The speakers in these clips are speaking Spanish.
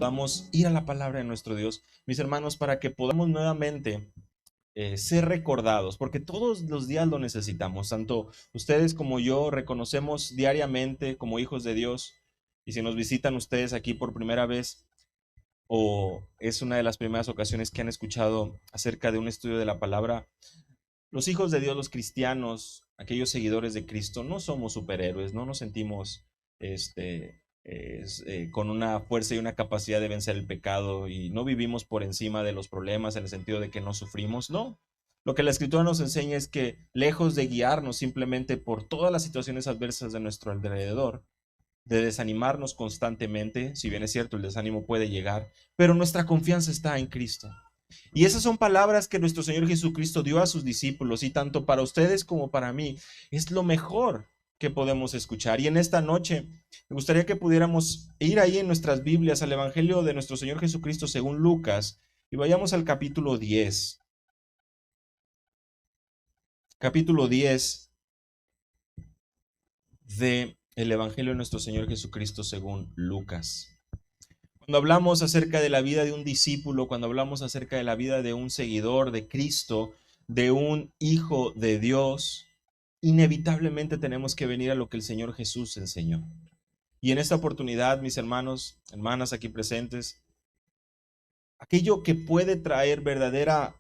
podamos ir a la palabra de nuestro Dios, mis hermanos, para que podamos nuevamente ser recordados, porque todos los días lo necesitamos, tanto ustedes como yo reconocemos diariamente como hijos de Dios, y si nos visitan ustedes aquí por primera vez, o es una de las primeras ocasiones que han escuchado acerca de un estudio de la palabra, los hijos de Dios, los cristianos, aquellos seguidores de Cristo, no somos superhéroes, no nos sentimos con una fuerza y una capacidad de vencer el pecado y no vivimos por encima de los problemas en el sentido de que no sufrimos, no. Lo que la Escritura nos enseña es que lejos de guiarnos simplemente por todas las situaciones adversas de nuestro alrededor, de desanimarnos constantemente, si bien es cierto, el desánimo puede llegar, pero nuestra confianza está en Cristo. Y esas son palabras que nuestro Señor Jesucristo dio a sus discípulos, y tanto para ustedes como para mí es lo mejor que podemos escuchar. Y en esta noche me gustaría que pudiéramos ir ahí en nuestras Biblias al Evangelio de nuestro Señor Jesucristo según Lucas, y vayamos al capítulo 10. Capítulo 10 de el Evangelio de nuestro Señor Jesucristo según Lucas. Cuando hablamos acerca de la vida de un discípulo, cuando hablamos acerca de la vida de un seguidor de Cristo, de un hijo de Dios, inevitablemente tenemos que venir a lo que el Señor Jesús enseñó. Y en esta oportunidad, mis hermanos, hermanas aquí presentes, aquello que puede traer verdadera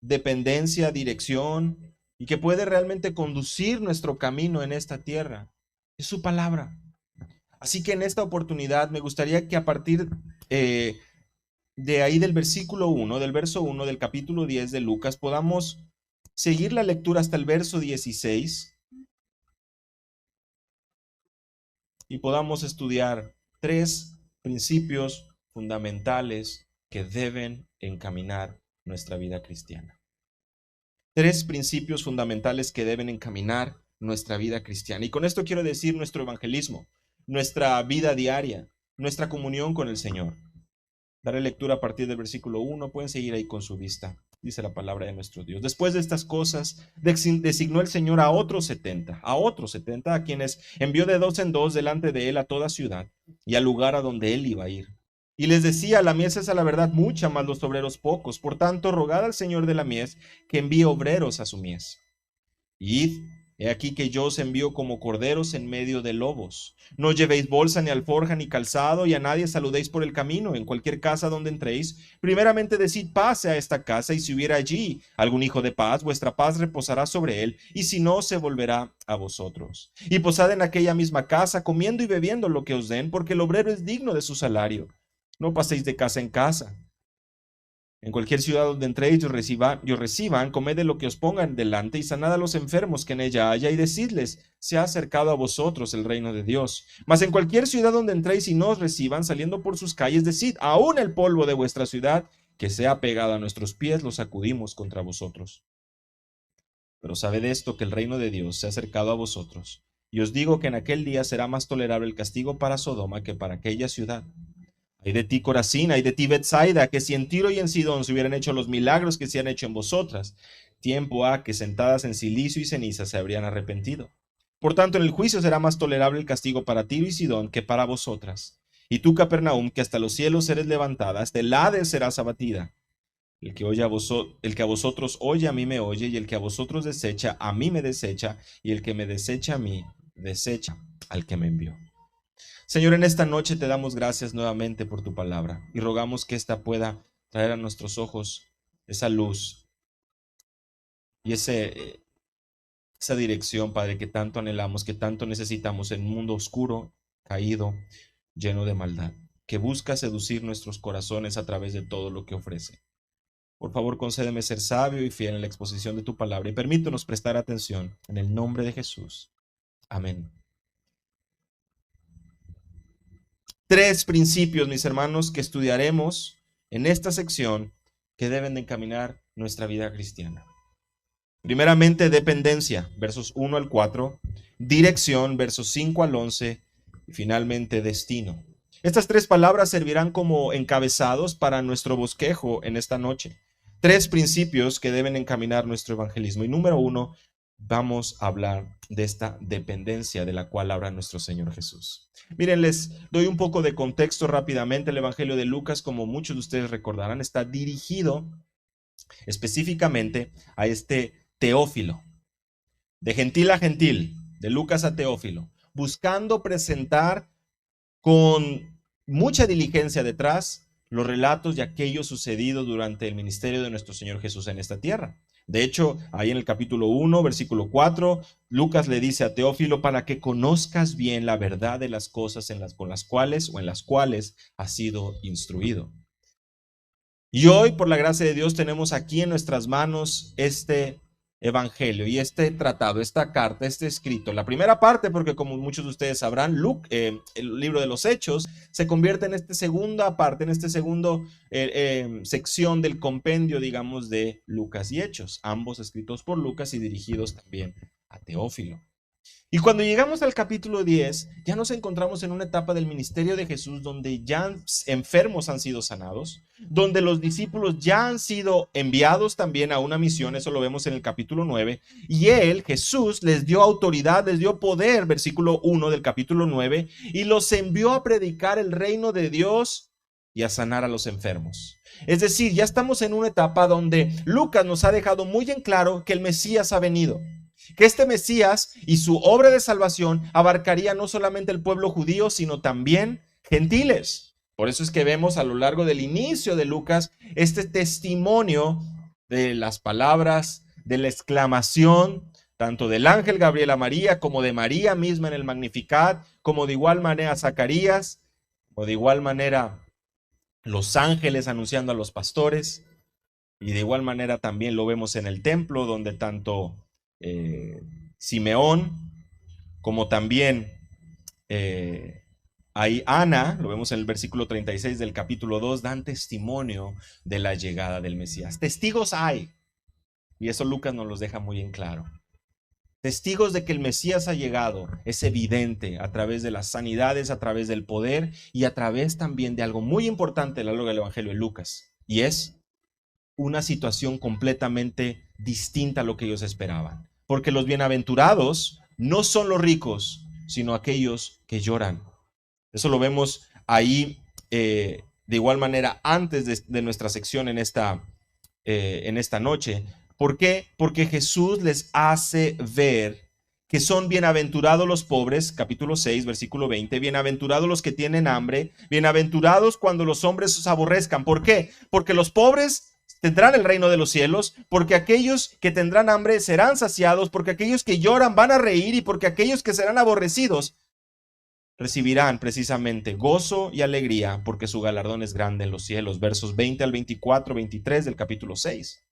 dependencia, dirección y que puede realmente conducir nuestro camino en esta tierra es su palabra. Así que en esta oportunidad me gustaría que a partir de ahí del versículo 1, del verso 1 del capítulo 10 de Lucas, podamos seguir la lectura hasta el verso 16 y podamos estudiar 3 principios fundamentales que deben encaminar nuestra vida cristiana. 3 principios fundamentales que deben encaminar nuestra vida cristiana. Y con esto quiero decir nuestro evangelismo, nuestra vida diaria, nuestra comunión con el Señor. Daré lectura a partir del versículo 1, pueden seguir ahí con su vista. Dice la palabra de nuestro Dios. Después de estas cosas, designó el Señor a otros 70, a quienes envió de 2 en 2 delante de él a toda ciudad y al lugar a donde él iba a ir. Y les decía, la mies es a la verdad mucha, mas los obreros pocos. Por tanto, rogad al Señor de la mies que envíe obreros a su mies. Id, he aquí que yo os envío como corderos en medio de lobos. No llevéis bolsa, ni alforja, ni calzado, y a nadie saludéis por el camino. En cualquier casa donde entréis, primeramente decid pase a esta casa, y si hubiera allí algún hijo de paz, vuestra paz reposará sobre él, y si no, se volverá a vosotros. Y posad en aquella misma casa, comiendo y bebiendo lo que os den, porque el obrero es digno de su salario. No paséis de casa en casa. En cualquier ciudad donde entréis y os reciban, comed de lo que os pongan delante y sanad a los enfermos que en ella haya y decidles, se ha acercado a vosotros el reino de Dios. Mas en cualquier ciudad donde entréis y no os reciban, saliendo por sus calles, decid, aún el polvo de vuestra ciudad, que sea pegado a nuestros pies, lo sacudimos contra vosotros. Pero sabed esto, que el reino de Dios se ha acercado a vosotros. Y os digo que en aquel día será más tolerable el castigo para Sodoma que para aquella ciudad. Ay de ti, Corazín, ay de ti, Betsaida, que si en Tiro y en Sidón se hubieran hecho los milagros que se han hecho en vosotras, tiempo ha que sentadas en silicio y ceniza se habrían arrepentido. Por tanto, en el juicio será más tolerable el castigo para Tiro y Sidón que para vosotras. Y tú, Capernaum, que hasta los cielos eres levantada, hasta el Hades serás abatida. El que a vosotros oye, a mí me oye, y el que a vosotros desecha, a mí me desecha, y el que me desecha a mí, desecha al que me envió. Señor, en esta noche te damos gracias nuevamente por tu palabra y rogamos que ésta pueda traer a nuestros ojos esa luz y esa dirección, Padre, que tanto anhelamos, que tanto necesitamos en un mundo oscuro, caído, lleno de maldad, que busca seducir nuestros corazones a través de todo lo que ofrece. Por favor, concédeme ser sabio y fiel en la exposición de tu palabra y permítanos prestar atención en el nombre de Jesús. Amén. 3 principios, mis hermanos, que estudiaremos en esta sección que deben de encaminar nuestra vida cristiana. Primeramente, dependencia, versos 1 al 4, dirección, versos 5 al 11, y finalmente, destino. Estas 3 palabras servirán como encabezados para nuestro bosquejo en esta noche. 3 principios que deben encaminar nuestro evangelismo. Y número 1, vamos a hablar de esta dependencia de la cual habla nuestro Señor Jesús. Miren, les doy un poco de contexto rápidamente. El Evangelio de Lucas, como muchos de ustedes recordarán, está dirigido específicamente a este Teófilo, de gentil a gentil, de Lucas a Teófilo, buscando presentar con mucha diligencia detrás los relatos de aquello sucedido durante el ministerio de nuestro Señor Jesús en esta tierra. De hecho, ahí en el capítulo 1, versículo 4, Lucas le dice a Teófilo para que conozcas bien la verdad de las cosas en las cuales has sido instruido. Y hoy, por la gracia de Dios, tenemos aquí en nuestras manos este evangelio y este tratado, esta carta, este escrito. La primera parte, porque como muchos de ustedes sabrán, el libro de los Hechos se convierte en esta segunda parte, en este segundo sección del compendio, digamos, de Lucas y Hechos, ambos escritos por Lucas y dirigidos también a Teófilo. Y cuando llegamos al capítulo 10, ya nos encontramos en una etapa del ministerio de Jesús donde ya enfermos han sido sanados, donde los discípulos ya han sido enviados también a una misión, eso lo vemos en el capítulo 9, y él, Jesús, les dio autoridad, les dio poder, versículo 1 del capítulo 9, y los envió a predicar el reino de Dios y a sanar a los enfermos. Es decir, ya estamos en una etapa donde Lucas nos ha dejado muy en claro que el Mesías ha venido. Que este Mesías y su obra de salvación abarcaría no solamente el pueblo judío, sino también gentiles. Por eso es que vemos a lo largo del inicio de Lucas este testimonio de las palabras, de la exclamación, tanto del ángel Gabriel a María, como de María misma en el Magnificat, como de igual manera Zacarías, o de igual manera los ángeles anunciando a los pastores, y de igual manera también lo vemos en el templo, donde tanto Simeón, como también ahí Ana, lo vemos en el versículo 36 del capítulo 2, dan testimonio de la llegada del Mesías. Testigos hay, y eso Lucas nos los deja muy en claro. Testigos de que el Mesías ha llegado es evidente a través de las sanidades, a través del poder y a través también de algo muy importante a lo largo del Evangelio de Lucas, y es una situación completamente distinta a lo que ellos esperaban. Porque los bienaventurados no son los ricos, sino aquellos que lloran. Eso lo vemos ahí de igual manera antes de nuestra sección en esta noche. ¿Por qué? Porque Jesús les hace ver que son bienaventurados los pobres, capítulo 6, versículo 20, bienaventurados los que tienen hambre, bienaventurados cuando los hombres os aborrezcan. ¿Por qué? Porque los pobres tendrán el reino de los cielos, porque aquellos que tendrán hambre serán saciados, porque aquellos que lloran van a reír y porque aquellos que serán aborrecidos recibirán precisamente gozo y alegría, porque su galardón es grande en los cielos. Versos 20 al 24, 23 del capítulo 6.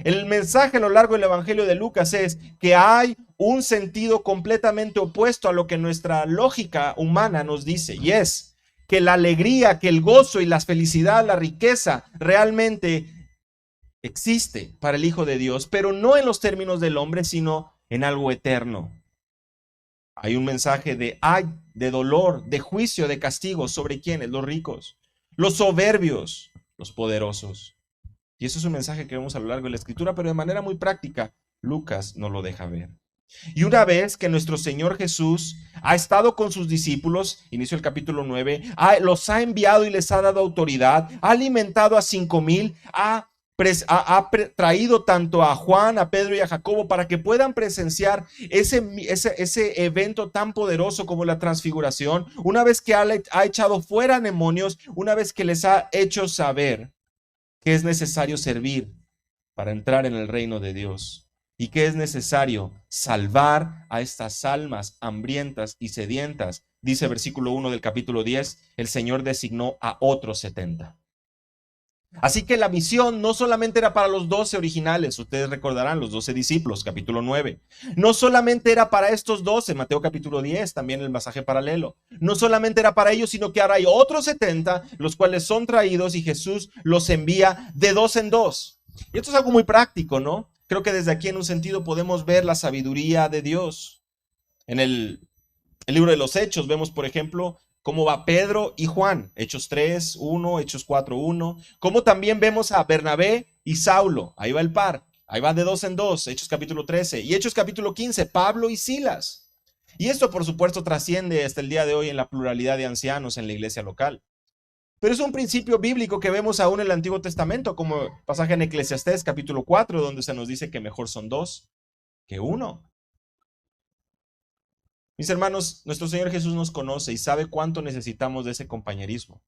El mensaje a lo largo del Evangelio de Lucas es que hay un sentido completamente opuesto a lo que nuestra lógica humana nos dice, y es que la alegría, que el gozo y la felicidad, la riqueza realmente existe para el Hijo de Dios, pero no en los términos del hombre, sino en algo eterno. Hay un mensaje de dolor, de juicio, de castigo sobre quienes, los ricos, los soberbios, los poderosos. Y eso es un mensaje que vemos a lo largo de la Escritura, pero de manera muy práctica, Lucas nos lo deja ver. Y una vez que nuestro Señor Jesús ha estado con sus discípulos, inicio el capítulo 9, los ha enviado y les ha dado autoridad, ha alimentado a 5,000, ha traído tanto a Juan, a Pedro y a Jacobo para que puedan presenciar ese evento tan poderoso como la transfiguración. Una vez que ha echado fuera demonios, una vez que les ha hecho saber que es necesario servir para entrar en el reino de Dios y que es necesario salvar a estas almas hambrientas y sedientas, dice versículo 1 del capítulo 10, el Señor designó a otros 70. Así que la misión no solamente era para los 12 originales, ustedes recordarán, los 12 discípulos, capítulo 9. No solamente era para estos 12, Mateo capítulo 10, también el pasaje paralelo. No solamente era para ellos, sino que ahora hay otros 70, los cuales son traídos y Jesús los envía de dos en dos. Y esto es algo muy práctico, ¿no? Creo que desde aquí en un sentido podemos ver la sabiduría de Dios. En el libro de los Hechos vemos, por ejemplo, cómo va Pedro y Juan, Hechos 3, 1, Hechos 4, 1. Como también vemos a Bernabé y Saulo, ahí va el par. Ahí va de dos en dos, Hechos capítulo 13. Y Hechos capítulo 15, Pablo y Silas. Y esto, por supuesto, trasciende hasta el día de hoy en la pluralidad de ancianos en la iglesia local. Pero es un principio bíblico que vemos aún en el Antiguo Testamento, como pasaje en Eclesiastés capítulo 4, donde se nos dice que mejor son dos que uno. Mis hermanos, nuestro Señor Jesús nos conoce y sabe cuánto necesitamos de ese compañerismo.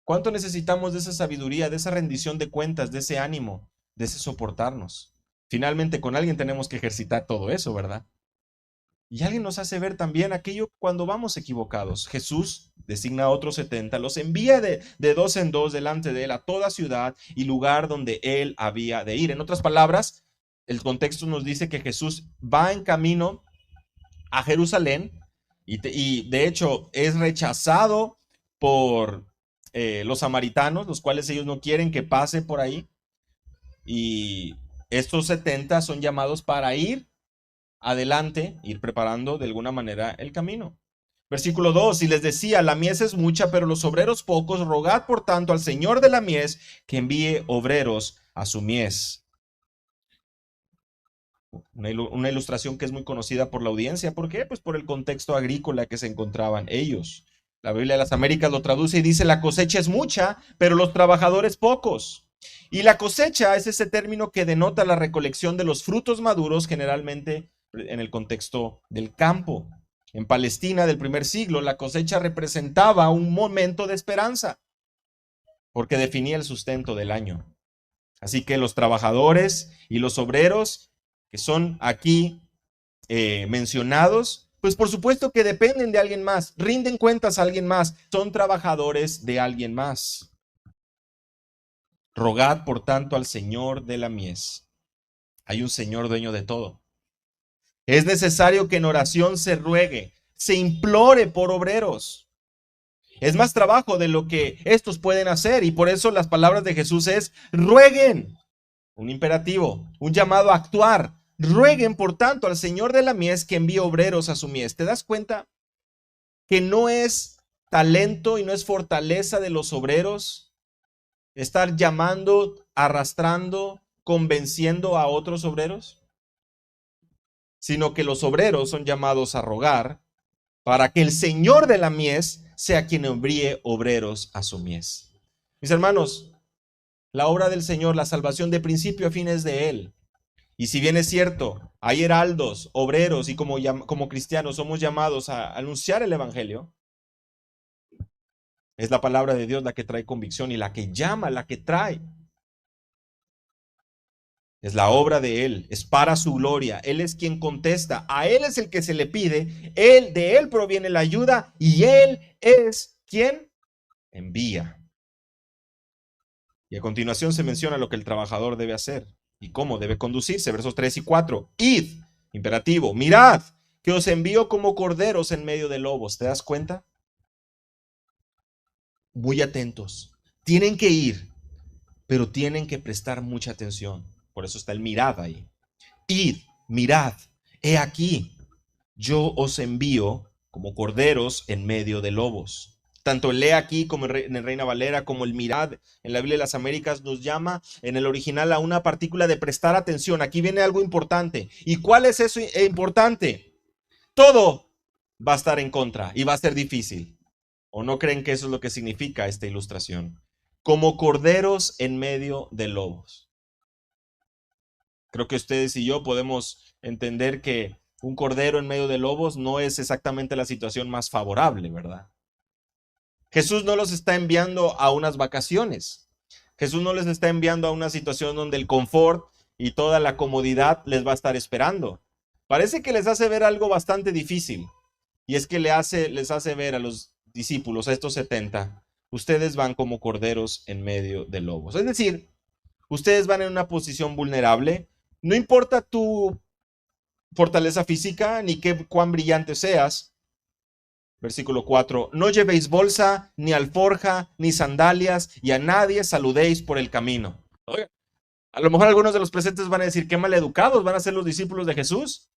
Cuánto necesitamos de esa sabiduría, de esa rendición de cuentas, de ese ánimo, de ese soportarnos. Finalmente, con alguien tenemos que ejercitar todo eso, ¿verdad? Y alguien nos hace ver también aquello cuando vamos equivocados. Jesús designa a otros 70, los envía de dos en dos delante de él a toda ciudad y lugar donde él había de ir. En otras palabras, el contexto nos dice que Jesús va en camino a Jerusalén y de hecho es rechazado por los samaritanos, los cuales ellos no quieren que pase por ahí. Y estos 70 son llamados para ir adelante, ir preparando de alguna manera el camino. Versículo 2, y les decía, la mies es mucha, pero los obreros pocos, rogad por tanto al Señor de la mies que envíe obreros a su mies. Una ilustración que es muy conocida por la audiencia. ¿Por qué? Pues por el contexto agrícola que se encontraban ellos. La Biblia de las Américas lo traduce y dice, la cosecha es mucha, pero los trabajadores pocos. Y la cosecha es ese término que denota la recolección de los frutos maduros, generalmente en el contexto del campo. En Palestina del primer siglo, la cosecha representaba un momento de esperanza, porque definía el sustento del año. Así que los trabajadores y los obreros que son aquí mencionados, pues por supuesto que dependen de alguien más, rinden cuentas a alguien más, son trabajadores de alguien más. Rogad por tanto al Señor de la mies. Hay un Señor dueño de todo. Es necesario que en oración se ruegue, se implore por obreros. Es más trabajo de lo que estos pueden hacer y por eso las palabras de Jesús es rueguen. Un imperativo, un llamado a actuar. Rueguen, por tanto, al Señor de la mies que envíe obreros a su mies. ¿Te das cuenta que no es talento y no es fortaleza de los obreros estar llamando, arrastrando, convenciendo a otros obreros? Sino que los obreros son llamados a rogar para que el Señor de la mies sea quien envíe obreros a su mies. Mis hermanos, la obra del Señor, la salvación de principio a fin es de Él. Y si bien es cierto, hay heraldos, obreros y como cristianos somos llamados a anunciar el evangelio, es la palabra de Dios la que trae convicción y la que llama, la que trae. Es la obra de Él, es para su gloria. Él es quien contesta, a Él es el que se le pide, de Él proviene la ayuda y Él es quien envía. Y a continuación se menciona lo que el trabajador debe hacer y cómo debe conducirse. Versos 3 y 4. Id, imperativo, mirad, que os envío como corderos en medio de lobos. ¿Te das cuenta? Muy atentos. Tienen que ir, pero tienen que prestar mucha atención. Por eso está el mirad ahí. Id, mirad, he aquí, yo os envío como corderos en medio de lobos. Tanto el he aquí como en el Reina Valera como el mirad en la Biblia de las Américas nos llama en el original a una partícula de prestar atención. Aquí viene algo importante. ¿Y cuál es eso importante? Todo va a estar en contra y va a ser difícil. ¿O no creen que eso es lo que significa esta ilustración? Como corderos en medio de lobos. Creo que ustedes y yo podemos entender que un cordero en medio de lobos no es exactamente la situación más favorable, ¿verdad? Jesús no los está enviando a unas vacaciones. Jesús no les está enviando a una situación donde el confort y toda la comodidad les va a estar esperando. Parece que les hace ver algo bastante difícil. Y es que les hace ver a los discípulos, a estos 70, ustedes van como corderos en medio de lobos. Es decir, ustedes van en una posición vulnerable. No importa tu fortaleza física ni cuán brillante seas. Versículo 4, no llevéis bolsa, ni alforja, ni sandalias, y a nadie saludéis por el camino. Oiga, a lo mejor algunos de los presentes van a decir, qué maleducados van a ser los discípulos de Jesús.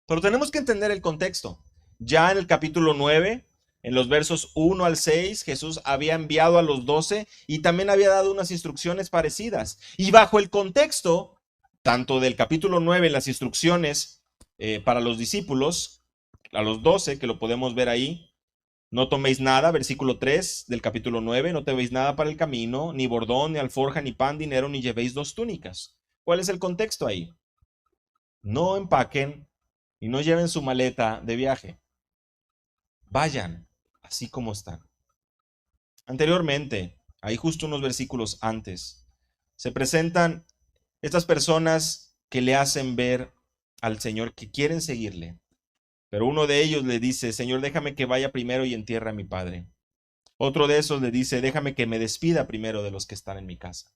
Pero tenemos que entender el contexto. Ya en el capítulo 9, En los versos 1 al 6, Jesús había enviado a los 12 y también había dado unas instrucciones parecidas. Y bajo el contexto, tanto del capítulo 9, las instrucciones para los discípulos, a los 12, que lo podemos ver ahí, no toméis nada, versículo 3 del capítulo 9, no toméis nada para el camino, ni bordón, ni alforja, ni pan, dinero, ni llevéis dos túnicas. ¿Cuál es el contexto ahí? No empaquen y no lleven su maleta de viaje. Vayan así como están. Anteriormente, ahí justo unos versículos antes, se presentan estas personas que le hacen ver al Señor que quieren seguirle. Pero uno de ellos le dice, Señor, déjame que vaya primero y entierre a mi padre. Otro de esos le dice, déjame que me despida primero de los que están en mi casa.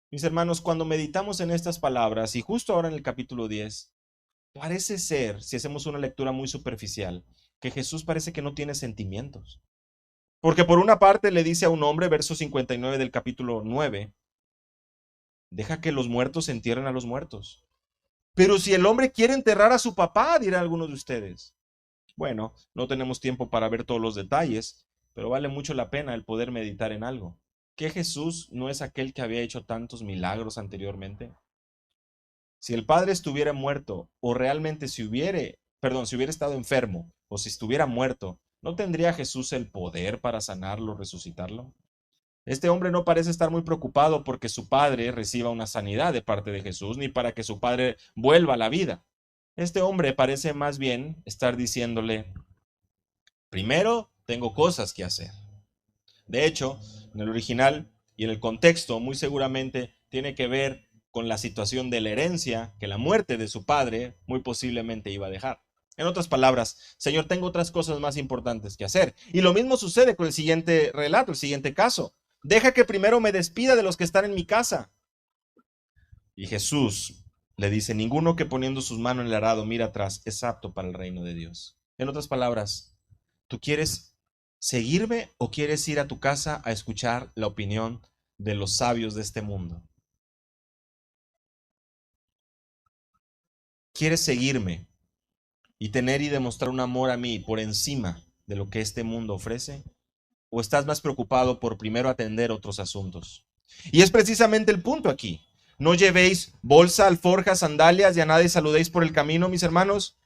Mis hermanos, cuando meditamos en estas palabras, y justo ahora en el capítulo 10, parece ser, si hacemos una lectura muy superficial, que Jesús parece que no tiene sentimientos. Porque por una parte le dice a un hombre, verso 59 del capítulo 9, deja que los muertos entierren a los muertos. Pero si el hombre quiere enterrar a su papá, dirá alguno de ustedes. Bueno, no tenemos tiempo para ver todos los detalles, pero vale mucho la pena el poder meditar en algo. ¿Que Jesús no es aquel que había hecho tantos milagros anteriormente? Si el padre estuviera muerto, o realmente si hubiera estado enfermo, o si estuviera muerto, ¿no tendría Jesús el poder para sanarlo, resucitarlo? Este hombre no parece estar muy preocupado porque su padre reciba una sanidad de parte de Jesús, ni para que su padre vuelva a la vida. Este hombre parece más bien estar diciéndole, primero tengo cosas que hacer. De hecho, en el original y en el contexto, muy seguramente tiene que ver con la situación de la herencia que la muerte de su padre muy posiblemente iba a dejar. En otras palabras, Señor, tengo otras cosas más importantes que hacer. Y lo mismo sucede con el siguiente relato, el siguiente caso. Deja que primero me despida de los que están en mi casa. Y Jesús le dice, ninguno que poniendo sus manos en el arado mira atrás es apto para el reino de Dios. En otras palabras, ¿tú quieres seguirme o quieres ir a tu casa a escuchar la opinión de los sabios de este mundo? ¿Quieres seguirme y tener y demostrar un amor a mí por encima de lo que este mundo ofrece? ¿O estás más preocupado por primero atender otros asuntos? Y es precisamente el punto aquí. No llevéis bolsa, alforja, sandalias y a nadie saludéis por el camino, mis hermanos.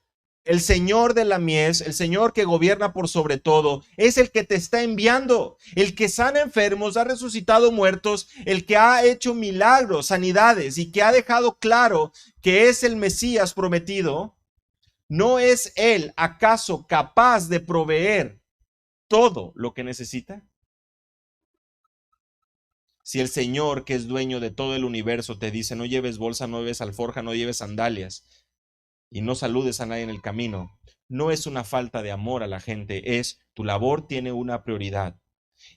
El Señor de la mies, el Señor que gobierna por sobre todo, es el que te está enviando, el que sana enfermos, ha resucitado muertos, el que ha hecho milagros, sanidades y que ha dejado claro que es el Mesías prometido. ¿No es Él acaso capaz de proveer todo lo que necesita? Si el Señor, que es dueño de todo el universo, te dice, no lleves bolsa, no lleves alforja, no lleves sandalias, y no saludes a nadie en el camino, no es una falta de amor a la gente, es tu labor tiene una prioridad.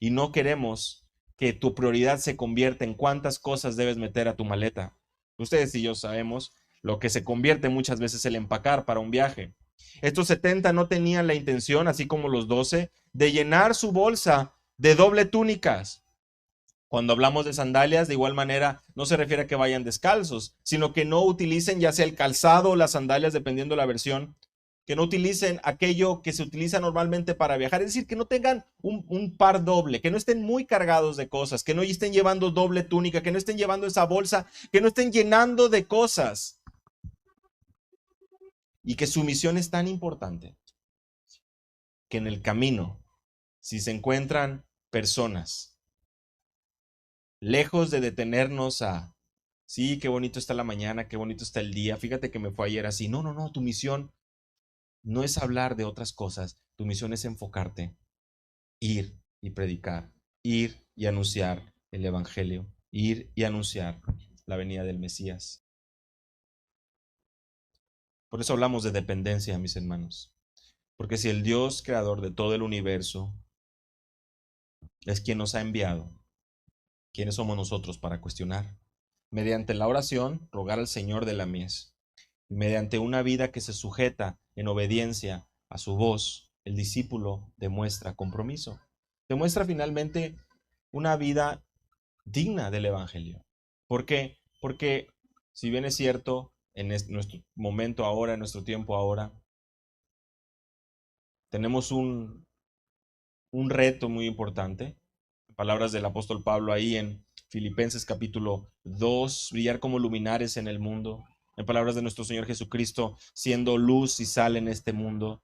Y no queremos que tu prioridad se convierta en cuántas cosas debes meter a tu maleta. Ustedes y yo sabemos lo que se convierte muchas veces el empacar para un viaje. Estos 70 no tenían la intención, así como los 12, de llenar su bolsa de doble túnicas. Cuando hablamos de sandalias, de igual manera, no se refiere a que vayan descalzos, sino que no utilicen ya sea el calzado o las sandalias, dependiendo de la versión, que no utilicen aquello que se utiliza normalmente para viajar, es decir, que no tengan un par doble, que no estén muy cargados de cosas, que no estén llevando doble túnica, que no estén llevando esa bolsa, que no estén llenando de cosas, y que su misión es tan importante que en el camino, si se encuentran personas, lejos de detenernos a, sí, qué bonito está la mañana, qué bonito está el día, fíjate que me fue ayer así. No, no, no, tu misión no es hablar de otras cosas, tu misión es enfocarte, ir y predicar, ir y anunciar el Evangelio, ir y anunciar la venida del Mesías. Por eso hablamos de dependencia, mis hermanos. Porque si el Dios creador de todo el universo es quien nos ha enviado, ¿quiénes somos nosotros para cuestionar? Mediante la oración, rogar al Señor de la mies. Mediante una vida que se sujeta en obediencia a su voz, el discípulo demuestra compromiso. Demuestra finalmente una vida digna del Evangelio. ¿Por qué? Porque si bien es cierto, en nuestro momento ahora, en nuestro tiempo ahora, tenemos un reto muy importante. Palabras del apóstol Pablo ahí en Filipenses capítulo 2, brillar como luminares en el mundo. En palabras de nuestro Señor Jesucristo, siendo luz y sal en este mundo.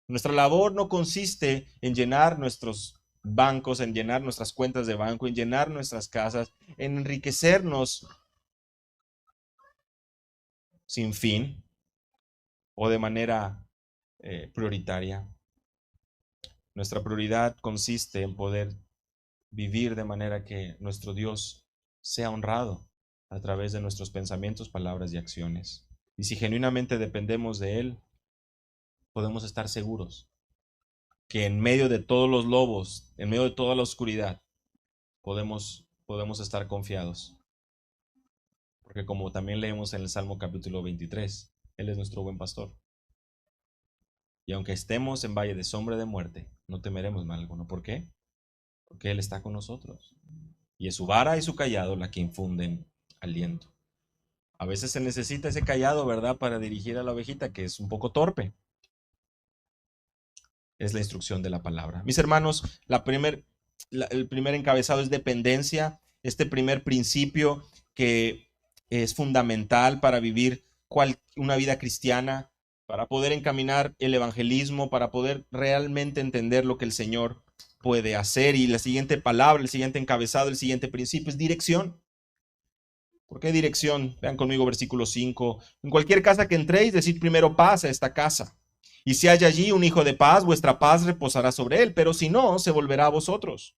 Nuestra labor no consiste en llenar nuestros bancos, en llenar nuestras cuentas de banco, en llenar nuestras casas, en enriquecernos sin fin o de manera prioritaria. Nuestra prioridad consiste en poder vivir de manera que nuestro Dios sea honrado a través de nuestros pensamientos, palabras y acciones. Y si genuinamente dependemos de Él, podemos estar seguros que en medio de todos los lobos, en medio de toda la oscuridad, podemos estar confiados. Porque como también leemos en el Salmo capítulo 23, Él es nuestro buen pastor. Y aunque estemos en valle de sombra de muerte, no temeremos mal alguno. ¿Por qué? Porque Él está con nosotros. Y es su vara y su callado la que infunden aliento. A veces se necesita ese callado, ¿verdad?, para dirigir a la ovejita, que es un poco torpe. Es la instrucción de la palabra. Mis hermanos, el primer encabezado es dependencia. Este primer principio que es fundamental para vivir una vida cristiana, para poder encaminar el evangelismo, para poder realmente entender lo que el Señor puede hacer. Y la siguiente palabra, el siguiente encabezado, el siguiente principio es dirección. ¿Por qué dirección? Vean conmigo versículo 5. En cualquier casa que entréis, decid primero paz a esta casa. Y si hay allí un hijo de paz, vuestra paz reposará sobre él, pero si no, se volverá a vosotros.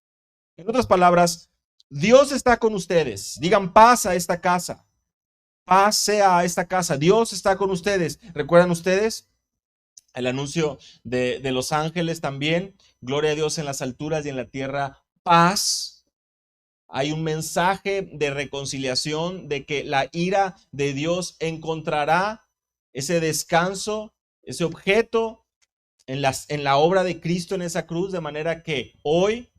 En otras palabras, Dios está con ustedes. Digan paz a esta casa. Paz sea a esta casa. Dios está con ustedes. ¿Recuerdan ustedes el anuncio de los ángeles también? Gloria a Dios en las alturas y en la tierra, paz. Hay un mensaje de reconciliación, de que la ira de Dios encontrará ese descanso, ese objeto en la obra de Cristo en esa cruz, de manera que hoy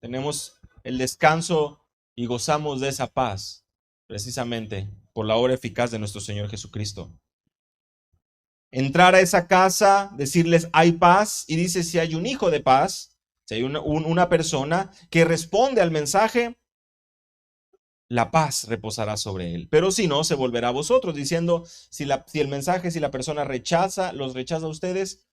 tenemos el descanso y gozamos de esa paz, precisamente por la obra eficaz de nuestro Señor Jesucristo. Entrar a esa casa, decirles hay paz, y dice si hay un hijo de paz, si hay una persona que responde al mensaje, la paz reposará sobre él. Pero si no, se volverá a vosotros, diciendo, si el mensaje, si la persona los rechaza a ustedes,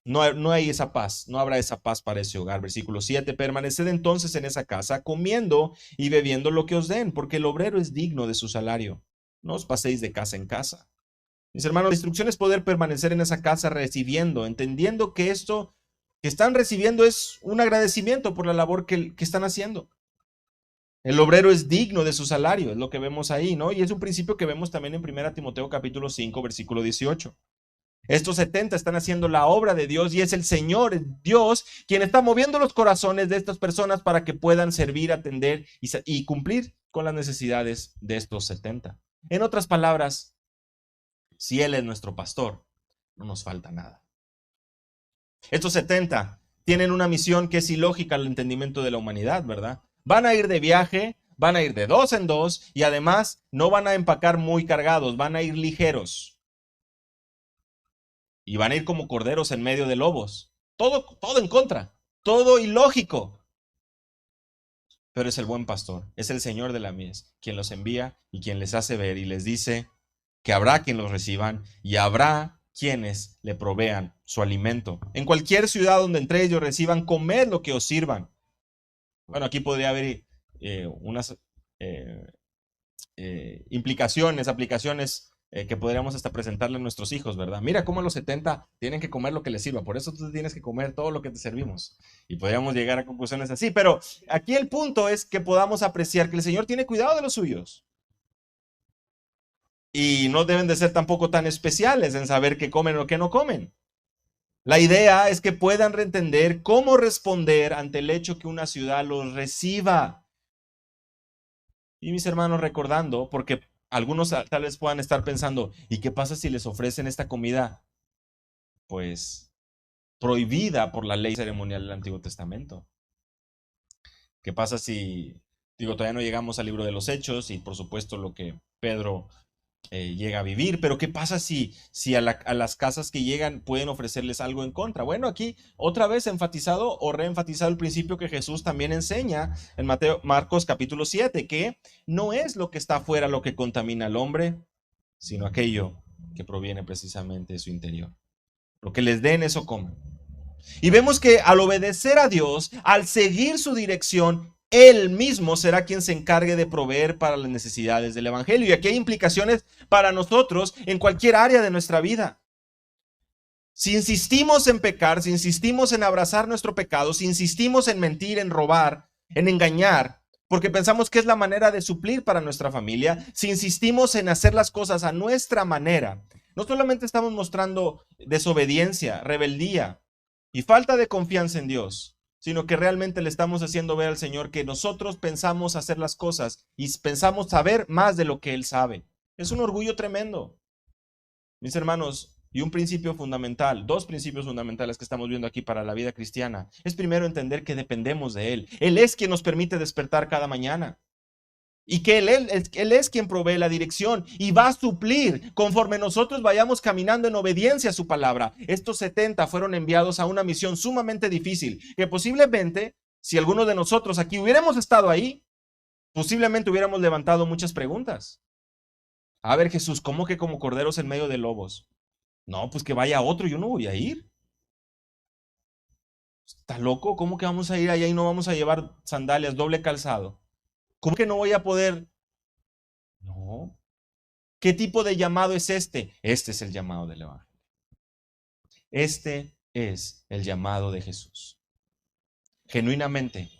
no hay esa paz, no habrá esa paz para ese hogar. Versículo 7, permaneced entonces en esa casa, comiendo y bebiendo lo que os den, porque el obrero es digno de su salario. No os paséis de casa en casa. Mis hermanos, la instrucción es poder permanecer en esa casa recibiendo, entendiendo que esto que están recibiendo es un agradecimiento por la labor que están haciendo. El obrero es digno de su salario, es lo que vemos ahí, ¿no? Y es un principio que vemos también en 1 Timoteo capítulo 5, versículo 18. Estos 70 están haciendo la obra de Dios y es el Señor, Dios, quien está moviendo los corazones de estas personas para que puedan servir, atender y cumplir con las necesidades de estos 70. En otras palabras, si Él es nuestro pastor, no nos falta nada. Estos 70 tienen una misión que es ilógica al entendimiento de la humanidad, ¿verdad? Van a ir de viaje, van a ir de 2 en 2 y además no van a empacar muy cargados, van a ir ligeros. Y van a ir como corderos en medio de lobos. Todo en contra, todo ilógico. Pero es el buen pastor, es el Señor de la mies, quien los envía y quien les hace ver y les dice que habrá quien los reciban y habrá quienes le provean su alimento. En cualquier ciudad donde entréis y os reciban, comed lo que os sirvan. Bueno, aquí podría haber unas implicaciones, aplicaciones que podríamos hasta presentarle a nuestros hijos, ¿verdad? Mira cómo los 70 tienen que comer lo que les sirva, por eso tú tienes que comer todo lo que te servimos. Y podríamos llegar a conclusiones así, pero aquí el punto es que podamos apreciar que el Señor tiene cuidado de los suyos. Y no deben de ser tampoco tan especiales en saber qué comen o qué no comen. La idea es que puedan entender cómo responder ante el hecho que una ciudad los reciba. Y mis hermanos, recordando, porque algunos tal vez puedan estar pensando, ¿y qué pasa si les ofrecen esta comida, pues, prohibida por la ley ceremonial del Antiguo Testamento? ¿Qué pasa si, todavía no llegamos al libro de los Hechos y por supuesto lo que Pedro llega a vivir, pero ¿qué pasa si a las casas que llegan pueden ofrecerles algo en contra? Bueno, aquí otra vez enfatizado o reenfatizado el principio que Jesús también enseña en Marcos capítulo 7, que no es lo que está afuera lo que contamina al hombre, sino aquello que proviene precisamente de su interior. Lo que les den, eso comen. Y vemos que al obedecer a Dios, al seguir su dirección, Él mismo será quien se encargue de proveer para las necesidades del Evangelio. Y aquí hay implicaciones para nosotros en cualquier área de nuestra vida. Si insistimos en pecar, si insistimos en abrazar nuestro pecado, si insistimos en mentir, en robar, en engañar, porque pensamos que es la manera de suplir para nuestra familia, si insistimos en hacer las cosas a nuestra manera, no solamente estamos mostrando desobediencia, rebeldía y falta de confianza en Dios, sino que realmente le estamos haciendo ver al Señor que nosotros pensamos hacer las cosas y pensamos saber más de lo que Él sabe. Es un orgullo tremendo. Mis hermanos, y un principio fundamental, dos principios fundamentales que estamos viendo aquí para la vida cristiana, es primero entender que dependemos de Él. Él es quien nos permite despertar cada mañana. Y que él es quien provee la dirección y va a suplir conforme nosotros vayamos caminando en obediencia a su palabra. Estos 70 fueron enviados a una misión sumamente difícil, que posiblemente, si alguno de nosotros aquí hubiéramos estado ahí, posiblemente hubiéramos levantado muchas preguntas. A ver, Jesús, ¿cómo que como corderos en medio de lobos? No, pues que vaya otro, yo no voy a ir. ¿Está loco? ¿Cómo que vamos a ir allá y no vamos a llevar sandalias, doble calzado? ¿Cómo que no voy a poder? No. ¿Qué tipo de llamado es este? Este es el llamado del Evangelio. Este es el llamado de Jesús. Genuinamente,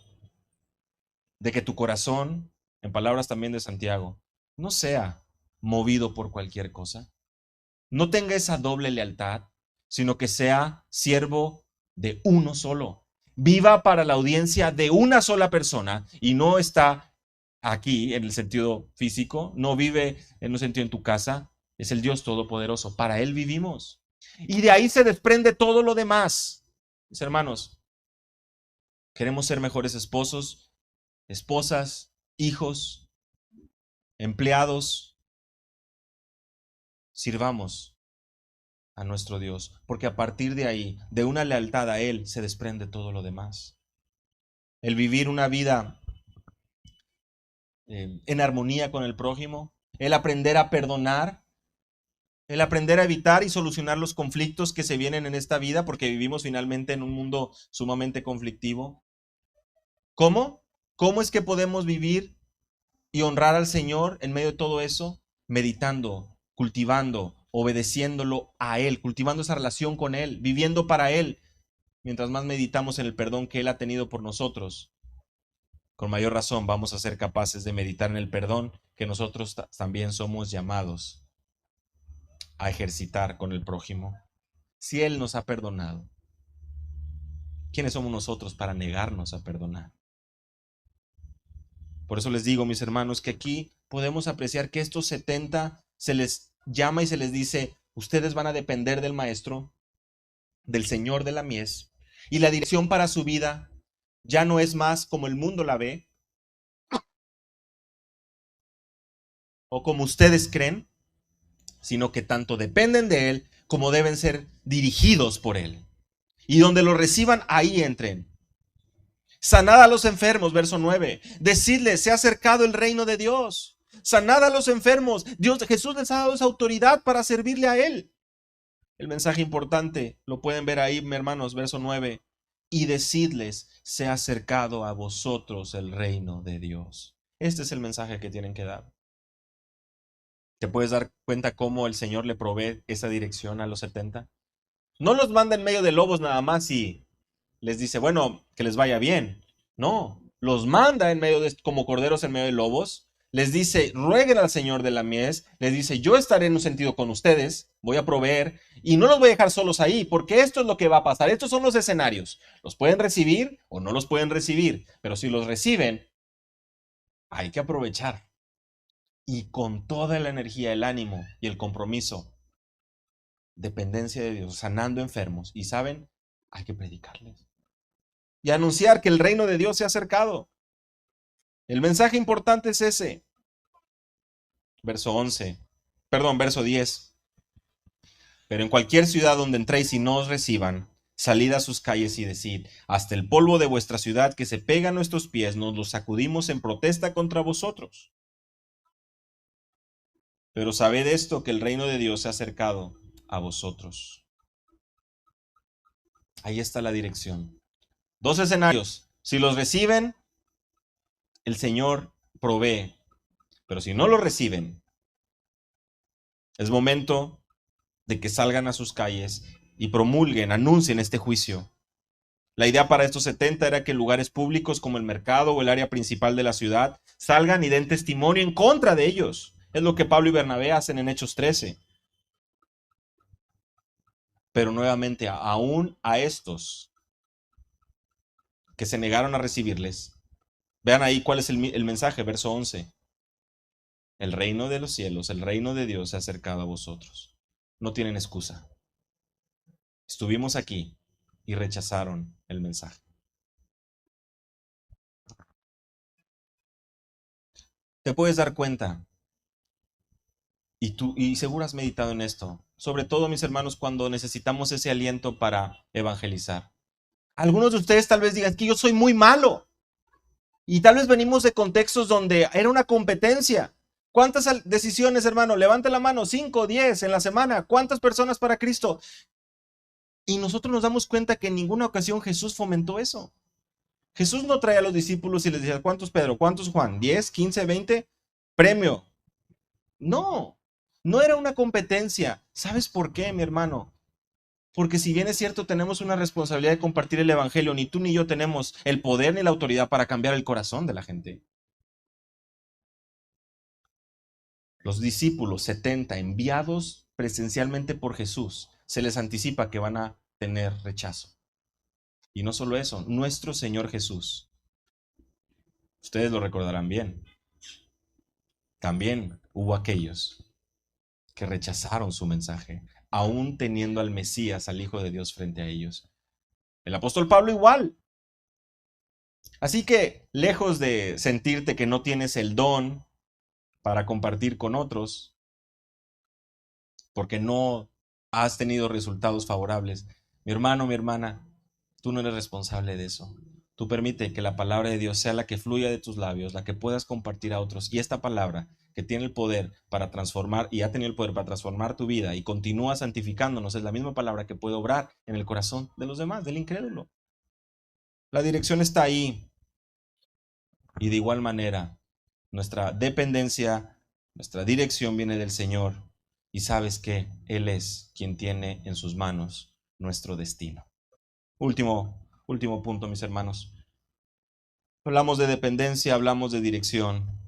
de que tu corazón, en palabras también de Santiago, no sea movido por cualquier cosa. No tenga esa doble lealtad, sino que sea siervo de uno solo. Viva para la audiencia de una sola persona y no está aquí en el sentido físico, no vive en un sentido en tu casa, es el Dios Todopoderoso. Para Él vivimos. Y de ahí se desprende todo lo demás. Mis hermanos, queremos ser mejores esposos, esposas, hijos, empleados. Sirvamos a nuestro Dios, porque a partir de ahí, de una lealtad a Él, se desprende todo lo demás. El vivir una vida en armonía con el prójimo, el aprender a perdonar, el aprender a evitar y solucionar los conflictos que se vienen en esta vida, porque vivimos finalmente en un mundo sumamente conflictivo. ¿Cómo? ¿Cómo es que podemos vivir y honrar al Señor en medio de todo eso? Meditando, cultivando, obedeciéndolo a Él, cultivando esa relación con Él, viviendo para Él. Mientras más meditamos en el perdón que Él ha tenido por nosotros, con mayor razón vamos a ser capaces de meditar en el perdón que nosotros también somos llamados a ejercitar con el prójimo. Si Él nos ha perdonado, ¿quiénes somos nosotros para negarnos a perdonar? Por eso les digo, mis hermanos, que aquí podemos apreciar que estos 70 se les llama y se les dice, ustedes van a depender del Maestro, del Señor de la mies, y la dirección para su vida ya no es más como el mundo la ve o como ustedes creen, sino que tanto dependen de Él como deben ser dirigidos por Él. Y donde lo reciban, ahí entren. Sanad a los enfermos, verso 9. Decidles, se ha acercado el reino de Dios. Sanad a los enfermos. Jesús les ha dado esa autoridad para servirle a Él. El mensaje importante, lo pueden ver ahí, mis hermanos, verso 9. Y decidles, se ha acercado a vosotros el reino de Dios. Este es el mensaje que tienen que dar. ¿Te puedes dar cuenta cómo el Señor le provee esa dirección a los 70? No los manda en medio de lobos nada más y les dice, bueno, que les vaya bien. No, los manda en medio de, como corderos en medio de lobos. Les dice, rueguen al Señor de la mies. Les dice, yo estaré en un sentido con ustedes, voy a proveer y no los voy a dejar solos ahí, porque esto es lo que va a pasar. Estos son los escenarios. Los pueden recibir o no los pueden recibir, pero si los reciben, hay que aprovechar. Y con toda la energía, el ánimo y el compromiso, dependencia de Dios, sanando enfermos. Y saben, hay que predicarles y anunciar que el reino de Dios se ha acercado. El mensaje importante es ese. Verso 11. verso 10. Pero en cualquier ciudad donde entréis y no os reciban, salid a sus calles y decid, hasta el polvo de vuestra ciudad que se pega a nuestros pies, nos lo sacudimos en protesta contra vosotros. Pero sabed esto, que el reino de Dios se ha acercado a vosotros. Ahí está la dirección. Dos escenarios. Si los reciben, el Señor provee. Pero si no lo reciben, es momento de que salgan a sus calles y promulguen, anuncien este juicio. La idea para estos 70 era que lugares públicos como el mercado o el área principal de la ciudad salgan y den testimonio en contra de ellos. Es lo que Pablo y Bernabé hacen en Hechos 13. Pero nuevamente, aún a estos que se negaron a recibirles, vean ahí cuál es el mensaje, verso 11. El reino de los cielos, el reino de Dios se ha acercado a vosotros. No tienen excusa. Estuvimos aquí y rechazaron el mensaje. Te puedes dar cuenta, y seguro has meditado en esto, sobre todo, mis hermanos, cuando necesitamos ese aliento para evangelizar. Algunos de ustedes tal vez digan que yo soy muy malo, y tal vez venimos de contextos donde era una competencia. ¿Cuántas decisiones, hermano? Levante la mano, 5, 10 en la semana. ¿Cuántas personas para Cristo? Y nosotros nos damos cuenta que en ninguna ocasión Jesús fomentó eso. Jesús no traía a los discípulos y les decía, ¿cuántos Pedro? ¿Cuántos Juan? ¿10, 15, 20? Premio. No, no era una competencia. ¿Sabes por qué, mi hermano? Porque si bien es cierto, tenemos una responsabilidad de compartir el evangelio, ni tú ni yo tenemos el poder ni la autoridad para cambiar el corazón de la gente. Los discípulos 70 enviados presencialmente por Jesús, se les anticipa que van a tener rechazo. Y no solo eso, nuestro Señor Jesús, ustedes lo recordarán bien, también hubo aquellos que rechazaron su mensaje, aún teniendo al Mesías, al Hijo de Dios frente a ellos. El apóstol Pablo igual. Así que, lejos de sentirte que no tienes el don para compartir con otros, porque no has tenido resultados favorables, mi hermano, mi hermana, tú no eres responsable de eso. Tú permite que la palabra de Dios sea la que fluya de tus labios, la que puedas compartir a otros. Y esta palabra que tiene el poder para transformar y ha tenido el poder para transformar tu vida y continúa santificándonos, es la misma palabra que puede obrar en el corazón de los demás, del incrédulo. La dirección está ahí. Y de igual manera, nuestra dependencia, nuestra dirección viene del Señor. Y sabes que Él es quien tiene en sus manos nuestro destino. Último punto, mis hermanos. Hablamos de dependencia, hablamos de dirección.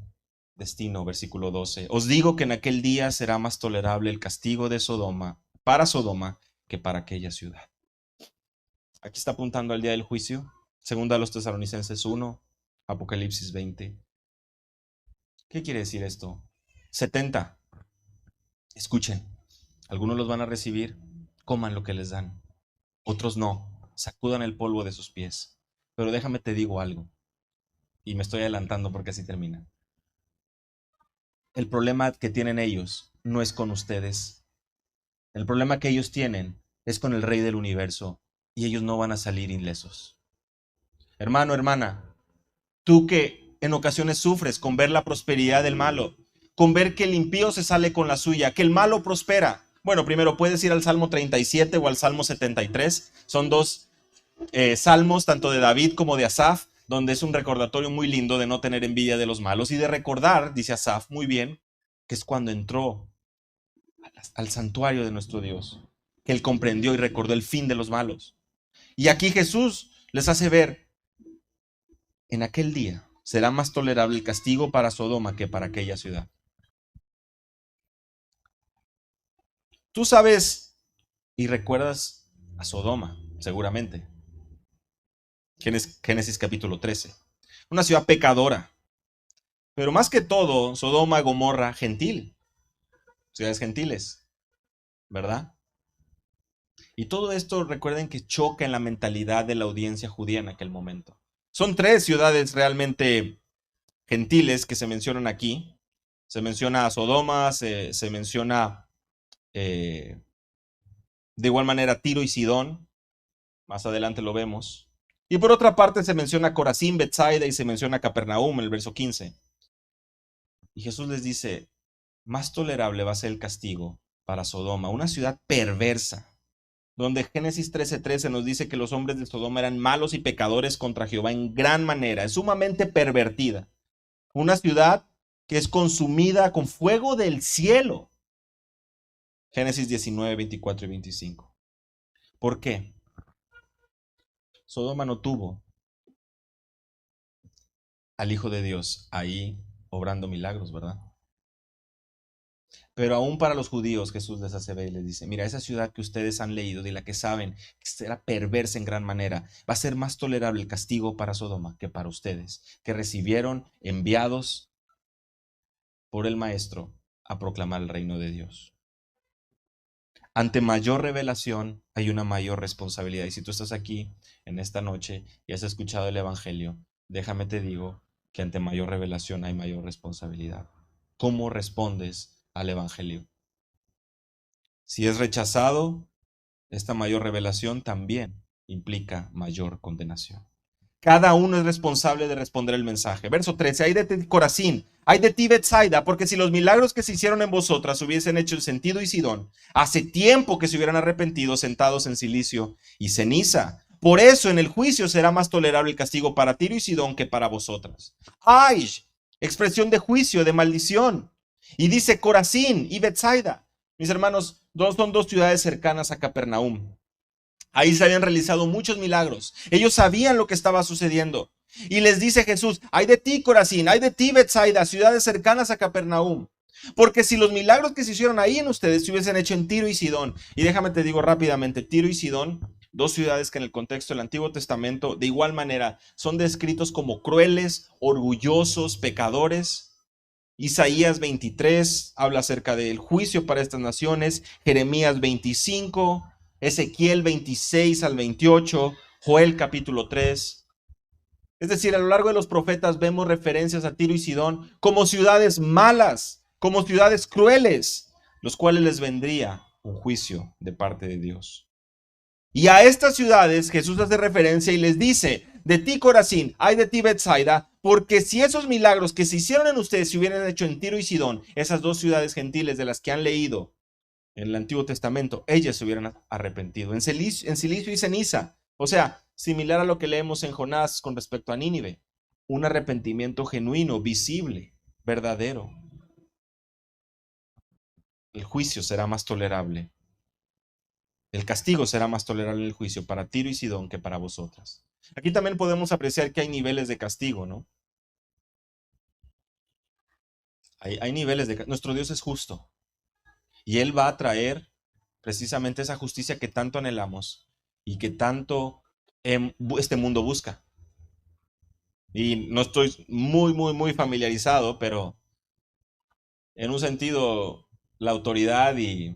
Destino, versículo 12. Os digo que en aquel día será más tolerable el castigo de Sodoma, para Sodoma, que para aquella ciudad. Aquí está apuntando al día del juicio. Segunda a los Tesalonicenses 1, Apocalipsis 20. ¿Qué quiere decir esto? 70. Escuchen. Algunos los van a recibir, coman lo que les dan. Otros no, sacudan el polvo de sus pies. Pero déjame te digo algo. Y me estoy adelantando porque así termina. El problema que tienen ellos no es con ustedes. El problema que ellos tienen es con el Rey del universo y ellos no van a salir ilesos. Hermano, hermana, tú que en ocasiones sufres con ver la prosperidad del malo, con ver que el impío se sale con la suya, que el malo prospera. Bueno, primero puedes ir al Salmo 37 o al Salmo 73. Son dos salmos, tanto de David como de Asaf, donde es un recordatorio muy lindo de no tener envidia de los malos y de recordar, dice Asaf muy bien, que es cuando entró al santuario de nuestro Dios, que él comprendió y recordó el fin de los malos. Y aquí Jesús les hace ver, en aquel día será más tolerable el castigo para Sodoma que para aquella ciudad. Tú sabes y recuerdas a Sodoma, seguramente. Génesis capítulo 13. Una ciudad pecadora. Pero más que todo, Sodoma, Gomorra, gentil. Ciudades gentiles, ¿verdad? Y todo esto, recuerden que choca en la mentalidad de la audiencia judía en aquel momento. Son 3 ciudades realmente gentiles que se mencionan aquí. Se menciona a Sodoma, se menciona de igual manera Tiro y Sidón. Más adelante lo vemos. Y por otra parte se menciona Corazín, Betsaida y se menciona Capernaum en el verso 15. Y Jesús les dice, más tolerable va a ser el castigo para Sodoma, una ciudad perversa, donde Génesis 13:13 nos dice que los hombres de Sodoma eran malos y pecadores contra Jehová en gran manera, es sumamente pervertida. Una ciudad que es consumida con fuego del cielo. Génesis 19:24 y 25. ¿Por qué? Sodoma no tuvo al Hijo de Dios ahí obrando milagros, ¿verdad? Pero aún para los judíos Jesús les hace ver y les dice, mira, esa ciudad que ustedes han leído, de la que saben que será perversa en gran manera, va a ser más tolerable el castigo para Sodoma que para ustedes, que recibieron enviados por el Maestro a proclamar el reino de Dios. Ante mayor revelación hay una mayor responsabilidad. Y si tú estás aquí en esta noche y has escuchado el Evangelio, déjame te digo que ante mayor revelación hay mayor responsabilidad. ¿Cómo respondes al Evangelio? Si es rechazado, esta mayor revelación también implica mayor condenación. Cada uno es responsable de responder el mensaje. Verso 13, hay de ti Corazín, hay de ti Betsaida, porque si los milagros que se hicieron en vosotras hubiesen hecho en Sentido y Sidón, hace tiempo que se hubieran arrepentido sentados en cilicio y ceniza. Por eso en el juicio será más tolerable el castigo para Tiro y Sidón que para vosotras. Ay, expresión de juicio, de maldición. Y dice Corazín y Betsaida. Mis hermanos, son dos ciudades cercanas a Capernaum. Ahí se habían realizado muchos milagros. Ellos sabían lo que estaba sucediendo. Y les dice Jesús, hay de ti Corazín, hay de ti Betsaida, ciudades cercanas a Capernaum. Porque si los milagros que se hicieron ahí en ustedes se hubiesen hecho en Tiro y Sidón, y déjame te digo rápidamente, Tiro y Sidón, dos ciudades que en el contexto del Antiguo Testamento de igual manera son descritos como crueles, orgullosos, pecadores. Isaías 23 habla acerca del juicio para estas naciones, Jeremías 25, Ezequiel 26 al 28, Joel capítulo 3. Es decir, a lo largo de los profetas vemos referencias a Tiro y Sidón como ciudades malas, como ciudades crueles, los cuales les vendría un juicio de parte de Dios. Y a estas ciudades Jesús hace referencia y les dice, de ti Corazín, hay de ti Betsaida, porque si esos milagros que se hicieron en ustedes se hubieran hecho en Tiro y Sidón, esas dos ciudades gentiles de las que han leído en el Antiguo Testamento, ellas se hubieran arrepentido. En silicio y ceniza, o sea, similar a lo que leemos en Jonás con respecto a Nínive, un arrepentimiento genuino, visible, verdadero. El juicio será más tolerable. El castigo será más tolerable en el juicio para Tiro y Sidón que para vosotras. Aquí también podemos apreciar que hay niveles de castigo, ¿no? Hay niveles de... Nuestro Dios es justo y Él va a traer precisamente esa justicia que tanto anhelamos y que tanto este mundo busca. Y no estoy muy familiarizado, pero en un sentido, la autoridad y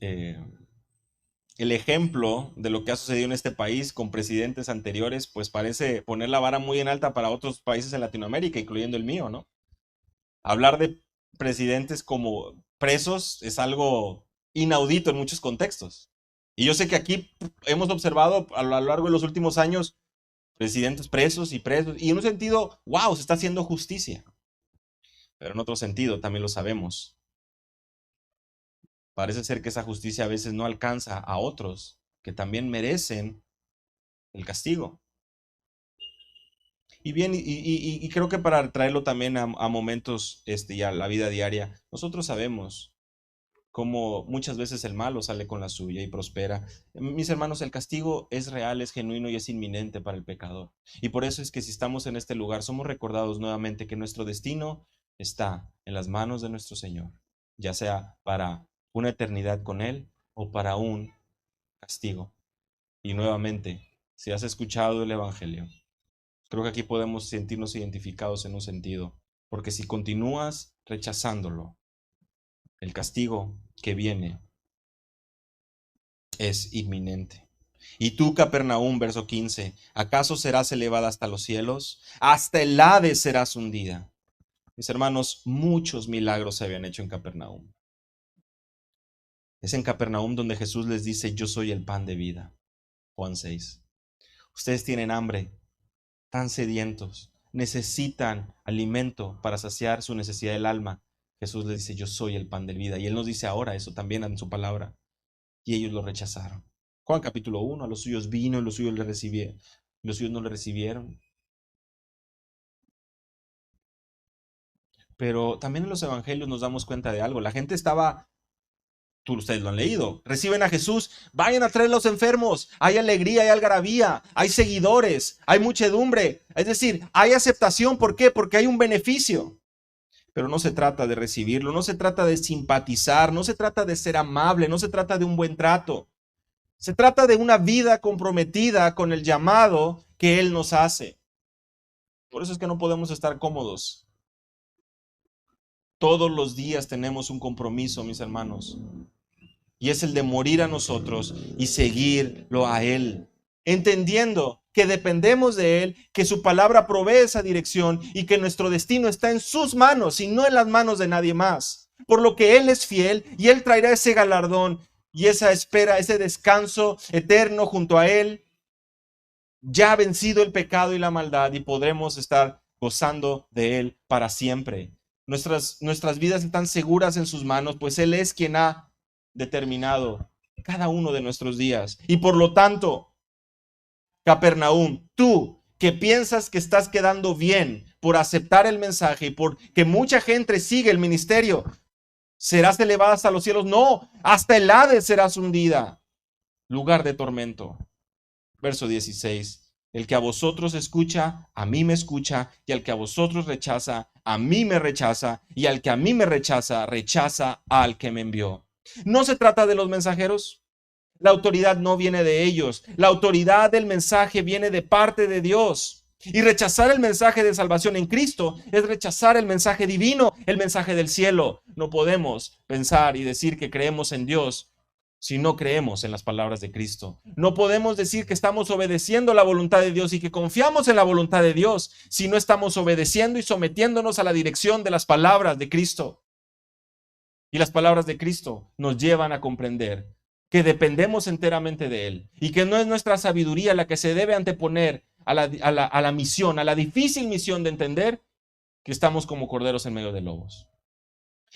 el ejemplo de lo que ha sucedido en este país con presidentes anteriores, pues parece poner la vara muy en alta para otros países en Latinoamérica, incluyendo el mío, ¿no? Hablar de presidentes como presos es algo inaudito en muchos contextos. Y yo sé que aquí hemos observado a lo largo de los últimos años presidentes presos, y en un sentido, wow, se está haciendo justicia. Pero en otro sentido, también lo sabemos. Parece ser que esa justicia a veces no alcanza a otros que también merecen el castigo. Y bien, y creo que para traerlo también a momentos y a la vida diaria, nosotros sabemos cómo muchas veces el malo sale con la suya y prospera. Mis hermanos, el castigo es real, es genuino y es inminente para el pecador. Y por eso es que si estamos en este lugar, somos recordados nuevamente que nuestro destino está en las manos de nuestro Señor, ya sea para una eternidad con Él o para un castigo. Y nuevamente, si has escuchado el Evangelio, creo que aquí podemos sentirnos identificados en un sentido, porque si continúas rechazándolo, el castigo que viene es inminente. Y tú, Capernaum, verso 15, ¿acaso serás elevada hasta los cielos? Hasta el Hades serás hundida. Mis hermanos, muchos milagros se habían hecho en Capernaum. Es en Capernaum donde Jesús les dice, yo soy el pan de vida. Juan 6. Ustedes tienen hambre, están sedientos, necesitan alimento para saciar su necesidad del alma. Jesús les dice, yo soy el pan de vida. Y Él nos dice ahora eso también en su palabra. Y ellos lo rechazaron. Juan capítulo 1, a los suyos vino y los suyos le recibieron. Los suyos no le recibieron. Pero también en los evangelios nos damos cuenta de algo. La gente estaba, ustedes lo han leído, reciben a Jesús, vayan a traer a los enfermos, hay alegría, hay algarabía, hay seguidores, hay muchedumbre. Es decir, hay aceptación. ¿Por qué? Porque hay un beneficio. Pero no se trata de recibirlo, no se trata de simpatizar, no se trata de ser amable, no se trata de un buen trato. Se trata de una vida comprometida con el llamado que Él nos hace. Por eso es que no podemos estar cómodos. Todos los días tenemos un compromiso, mis hermanos, y es el de morir a nosotros y seguirlo a Él, entendiendo que dependemos de Él, que su palabra provee esa dirección y que nuestro destino está en sus manos y no en las manos de nadie más. Por lo que Él es fiel y Él traerá ese galardón y esa espera, ese descanso eterno junto a Él. Ya ha vencido el pecado y la maldad y podremos estar gozando de Él para siempre. Nuestras vidas están seguras en sus manos, pues Él es quien ha determinado cada uno de nuestros días. Y por lo tanto, Capernaum, tú que piensas que estás quedando bien por aceptar el mensaje y por que mucha gente sigue el ministerio, ¿serás elevada hasta los cielos? No, hasta el Hades serás hundida. Lugar de tormento. Verso 16. El que a vosotros escucha, a mí me escucha, y al que a vosotros rechaza, a mí me rechaza, y al que a mí me rechaza, rechaza al que me envió. No se trata de los mensajeros. La autoridad no viene de ellos. La autoridad del mensaje viene de parte de Dios. Y rechazar el mensaje de salvación en Cristo es rechazar el mensaje divino, el mensaje del cielo. No podemos pensar y decir que creemos en Dios si no creemos en las palabras de Cristo. No podemos decir que estamos obedeciendo la voluntad de Dios y que confiamos en la voluntad de Dios si no estamos obedeciendo y sometiéndonos a la dirección de las palabras de Cristo. Y las palabras de Cristo nos llevan a comprender que dependemos enteramente de Él y que no es nuestra sabiduría la que se debe anteponer a la misión, a la difícil misión de entender que estamos como corderos en medio de lobos.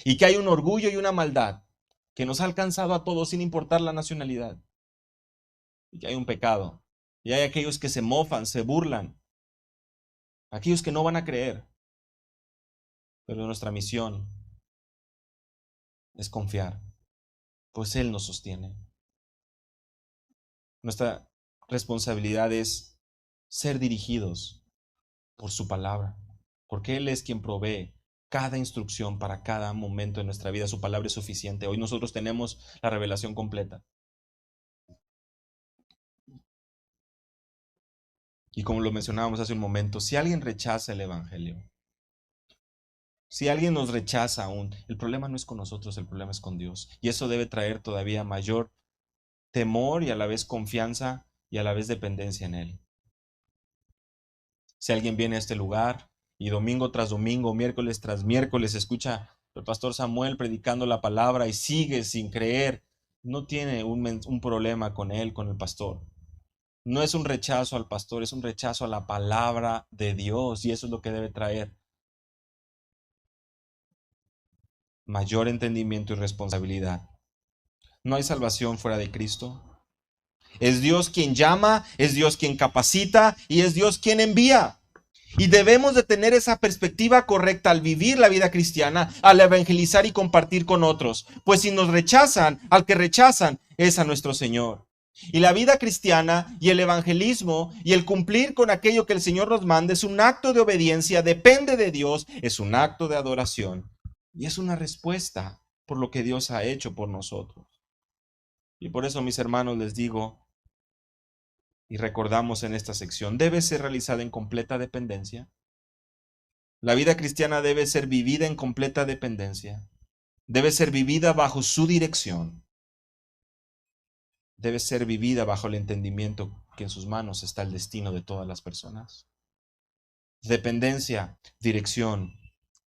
Y que hay un orgullo y una maldad que nos ha alcanzado a todos sin importar la nacionalidad. Y que hay un pecado. Y hay aquellos que se mofan, se burlan. Aquellos que no van a creer. Pero nuestra misión es confiar, pues Él nos sostiene. Nuestra responsabilidad es ser dirigidos por su palabra, porque Él es quien provee cada instrucción para cada momento de nuestra vida. Su palabra es suficiente. Hoy nosotros tenemos la revelación completa. Y como lo mencionábamos hace un momento, si alguien rechaza el Evangelio, si alguien nos rechaza aún, el problema no es con nosotros, el problema es con Dios. Y eso debe traer todavía mayor temor y a la vez confianza y a la vez dependencia en Él. Si alguien viene a este lugar y domingo tras domingo, miércoles tras miércoles, escucha al pastor Samuel predicando la palabra y sigue sin creer, no tiene un problema con él, con el pastor. No es un rechazo al pastor, es un rechazo a la palabra de Dios, y eso es lo que debe traer mayor entendimiento y responsabilidad. No hay salvación fuera de Cristo. Es Dios quien llama, es Dios quien capacita y es Dios quien envía. Y debemos de tener esa perspectiva correcta al vivir la vida cristiana, al evangelizar y compartir con otros. Pues si nos rechazan, al que rechazan es a nuestro Señor. Y la vida cristiana y el evangelismo y el cumplir con aquello que el Señor nos manda es un acto de obediencia, depende de Dios, es un acto de adoración. Y es una respuesta por lo que Dios ha hecho por nosotros. Y por eso, mis hermanos, les digo, y recordamos en esta sección, debe ser realizada en completa dependencia. La vida cristiana debe ser vivida en completa dependencia. Debe ser vivida bajo su dirección. Debe ser vivida bajo el entendimiento que en sus manos está el destino de todas las personas. Dependencia, dirección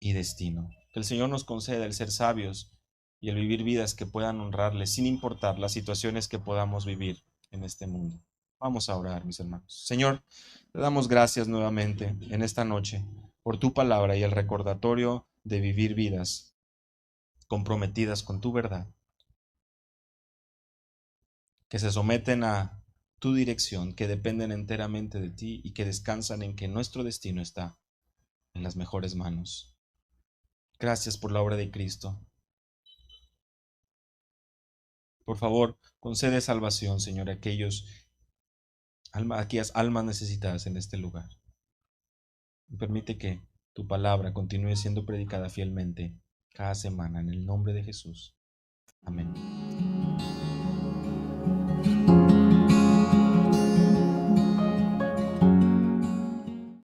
y destino. Que el Señor nos conceda el ser sabios y el vivir vidas que puedan honrarle sin importar las situaciones que podamos vivir en este mundo. Vamos a orar, mis hermanos. Señor, te damos gracias nuevamente en esta noche por tu palabra y el recordatorio de vivir vidas comprometidas con tu verdad, que se someten a tu dirección, que dependen enteramente de ti y que descansan en que nuestro destino está en las mejores manos. Gracias por la obra de Cristo. Por favor, concede salvación, Señor, a aquellas almas necesitadas en este lugar. Permite que tu palabra continúe siendo predicada fielmente cada semana en el nombre de Jesús. Amén.